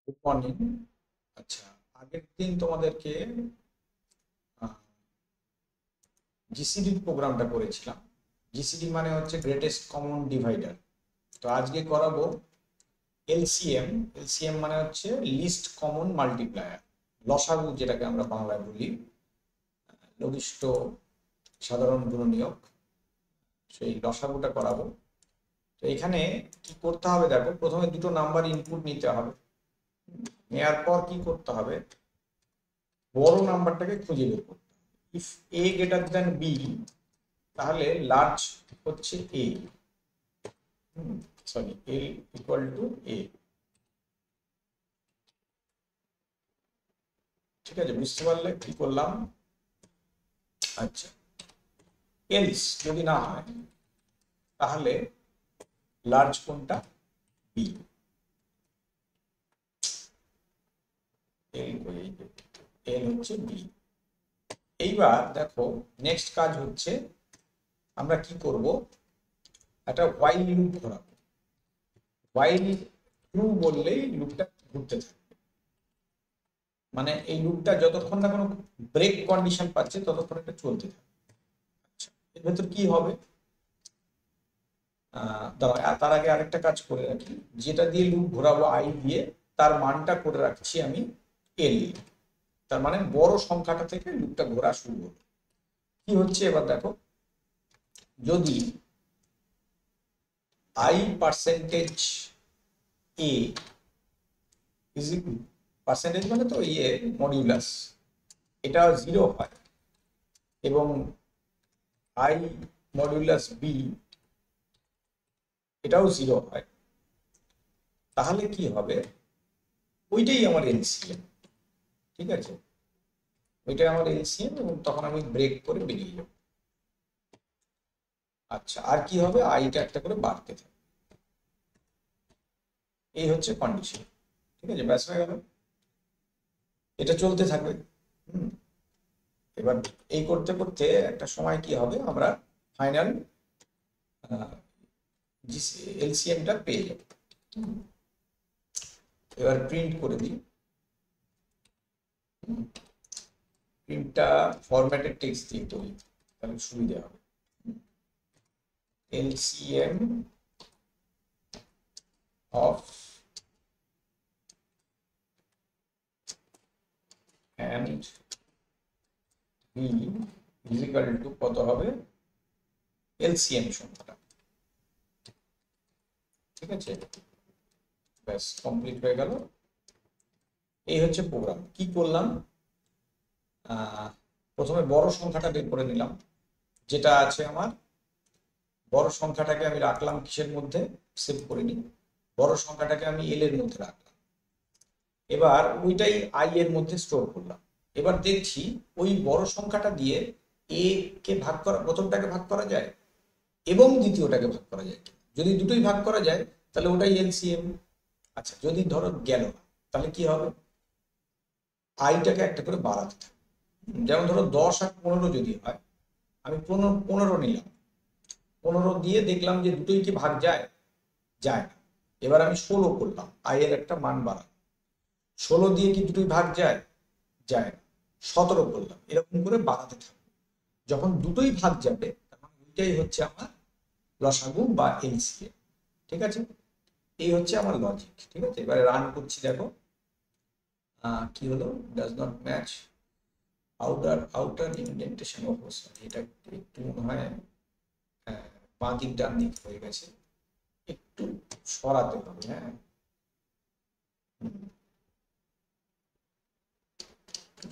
Good morning. আচ্ছা, আগের দিন তোমাদেরকে জিসিডি প্রোগ্রামটা করেছিলাম। জিসিডি মানে হচ্ছে গ্রেটেস্ট কমন ডিভাইডার। তো আজকে করাবো এলসিএম। এলসিএম মানে হচ্ছে লিস্ট কমন মাল্টিপ্লায়ার, লসাগু যেটাকে আমরা বাংলায় বলি, লঘিষ্ঠ সাধারণ গুণনীয়ক। সেই লসাগুটা করাবো। তো এখানে কি করতে হবে দেখো, প্রথমে দুটো নাম্বার ইনপুট নিতে হবে। নেওয়ার পর কি করতে হবে, বড় নাম্বারটাকে খুঁজে বের করতে হবে। If A greater than B, তাহলে লার্জ হচ্ছে A, sorry L equal to A. ঠিক আছে, বুঝতে পারলে কি করলাম? আচ্ছা, এলস যদি না হয় তাহলে লার্জ কোনটা? বি। এল হচ্ছে বি। এইবার দেখো, নেক্সট কাজ হচ্ছে আমরা কি করব, একটা হোয়াইল লুপ ঘোরাবো। হোয়াইল ট্রু বললেই লুপটা ঘুরতে থাকবে, মানে এই লুপটা যতক্ষণ না কোনো ব্রেক কন্ডিশন পাচ্ছে ততক্ষণ এটা চলতে থাকবে। আচ্ছা, এর ভেতর কি হবে? তার আগে আরেকটা কাজ করে রাখি, যেটা দিয়ে লুপ ঘোরাবো আই দিয়ে, তার মানটা করে রাখছি আমি এল। তার মানে বড় সংখ্যাটা থেকে লুপটা ঘোরা শুরু হলো। কি হচ্ছে এবার দেখো, যদি I percentage A is equal, percentage মানে তো ইয়ে মডিউলাস, এটা 0 হয় এবং আই মডিউলাস বি এটাও 0 হয়, তাহলে কি হবে? ওইটাই আমার এলসিএম। ঠিক আছে, ওইটাই আমার এলসিএম এবং তখন আমি ব্রেক করে বেরিয়ে যাব। আচ্ছা, আর কি হবে? আইটা একটা করে বাড়তে থাকবে। এই হচ্ছে কন্ডিশন। ঠিক আছে, ব্যাস হয়ে গেল। এটা চলতে থাকবে। এবার এই করতে করতে একটা সময় কি হবে, আমরা ফাইনাল এলসিএমটা পেয়ে যাব। এবার প্রিন্ট করে দিই। প্রিন্টটা ফরম্যাটেড টেক্সট দিয়ে তৈরি, তাহলে সুবিধা হবে। LCM of and B is equal to কত হবে? LCM সংখ্যাটা। ঠিক আছে, ব্যাস কমপ্লিট হয়ে গেল। এই হচ্ছে প্রোগ্রাম। কি করলাম, প্রথমে বড় সংখ্যাটা বের করে নিলাম, যেটা আছে আমার। বড় সংখ্যাটাকে আমি রাখলাম কিসের মধ্যে? সেভ করে নিই। বড় সংখ্যাটাকে আমি এল এর মধ্যে রাখলাম। এবার ওইটাই আই এর মধ্যে স্টোর করলাম। এবার দেখছি ওই বড় সংখ্যাটা দিয়ে এ কে ভাগ করা, প্রথমটাকে ভাগ করা যায় এবং দ্বিতীয়টাকে ভাগ করা যায়। যদি দুটোই ভাগ করা যায় তাহলে ওটাই এলসিএম। আচ্ছা, যদি ধরো গেল না, তাহলে কি হবে? আইটাকে একটা করে বাড়াতে থাকবে। যেমন ধরো 10 আর 15 যদি হয়, আমি 15 নিলাম। 15 দিয়ে দেখলাম যে দুটোই কি ভাগ যায়? যায় না। এবার আমি 16 করলাম, আই এর একটা মান বাড়ালাম। 16 দিয়ে কি দুটোই ভাগ যায়? যায় না। 17 করলাম, এরকম করে বাড়াতে থাকবো। যখন দুটোই ভাগ যাবে তখন ওইটাই হচ্ছে আমার লসাগু বা এলসিএম। ঠিক আছে, এই হচ্ছে আমার লজিক। ঠিক আছে, এবারে রান করছি, দেখো কি হলো। Does not match outer indentation of, এটা একটু মনে হয় বাঁ দিক ডান দিক হয়ে গেছে, একটু সরাতে হবে। হ্যাঁ,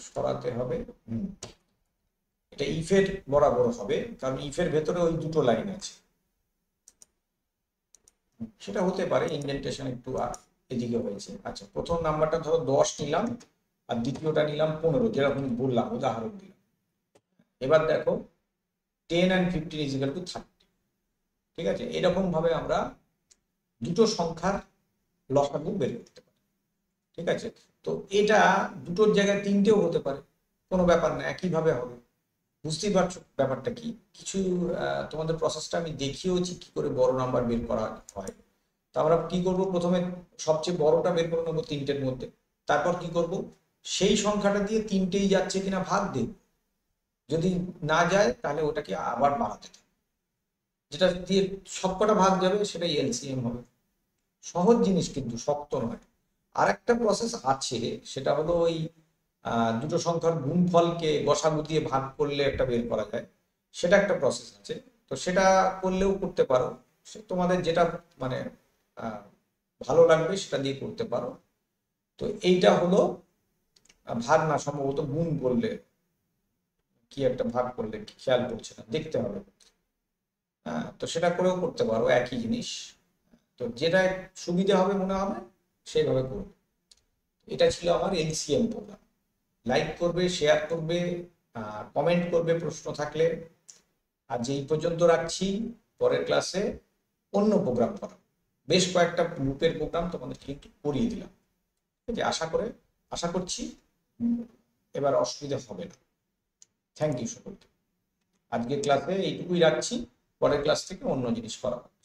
সরাতে হবে। এটা ইফের বরাবর হবে, কারণ ইফের ভেতরে ওই দুটো লাইন আছে। সেটা হতে পারে ইনডেন্টেশন একটু এদিকে হয়েছে। আচ্ছা, প্রথম নাম্বারটা ধরো 10 নিলাম আর দ্বিতীয়টা নিলাম 15, যেরকম বললাম, উদাহরণ দিলাম। এবার দেখো 10 and 15 is equal to 30। ঠিক আছে, এরকম ভাবে আমরা দুটো সংখ্যার লসাগু বের করতে পারি। ঠিক আছে, তো এটা দুটোর জায়গায় তিনটেও হতে পারে, কোনো ব্যাপার না, একইভাবে হবে। বুঝতেই পারছো ব্যাপারটা কি? কিছু তোমাদের প্রসেসটা আমি দেখিয়েওছি কি করে বড় নাম্বার বের করা হয়। তো আমরা কি করব, প্রথমে সবচেয়ে বড়টা বের করে নেবো তিনটের মধ্যে। তারপর কি করব, সেই সংখ্যাটা দিয়ে তিনটেই যাচ্ছে কিনা ভাগ দেব। যদি না যায় তাহলে ওটাকে আবার বাড়াতে থাকবো। যেটা দিয়ে সবকটা ভাগ যাবে সেটাই এলসিএম হবে। সহজ জিনিস, কিন্তু শক্ত নয়। আর একটা প্রসেস আছে, সেটা হলো ওই দুটো সংখ্যার গুণফলকে গসাগু দিয়ে ভাগ করলে একটা বের করা যায়, সেটা একটা প্রসেস আছে। তো সেটা করলেও করতে পারো, সে তোমাদের যেটা মানে আহ, ভালো লাগবে সেটা দিয়ে করতে পারো। তো এইটা হলো ভাগ, না সম্ভবত গুণ করলে, কি একটা ভাগ করলে খেয়াল করছে না, দেখতে হবে। হ্যাঁ, তো সেটা করেও করতে পারো, একই জিনিস। তো যেটা সুবিধা হবে মনে হবে সেইভাবে করবে। এটা ছিল আমার এলসিএম প্রোগ্রাম। লাইক করবে, শেয়ার করবে, কমেন্ট করবে প্রশ্ন থাকলে। আর যেই পর্যন্ত রাখছি, পরের ক্লাসে অন্য প্রোগ্রাম করা, বেশ কয়েকটা গ্রুপের প্রোগ্রাম তোমাদের কিন্তু করিয়ে দিলাম। ঠিক আছে, আশা করছি এবার অসুবিধা হবে না। থ্যাংক ইউ সকলকে। আজকের ক্লাসে এইটুকুই রাখছি, পরের ক্লাস থেকে অন্য জিনিস করা হবে।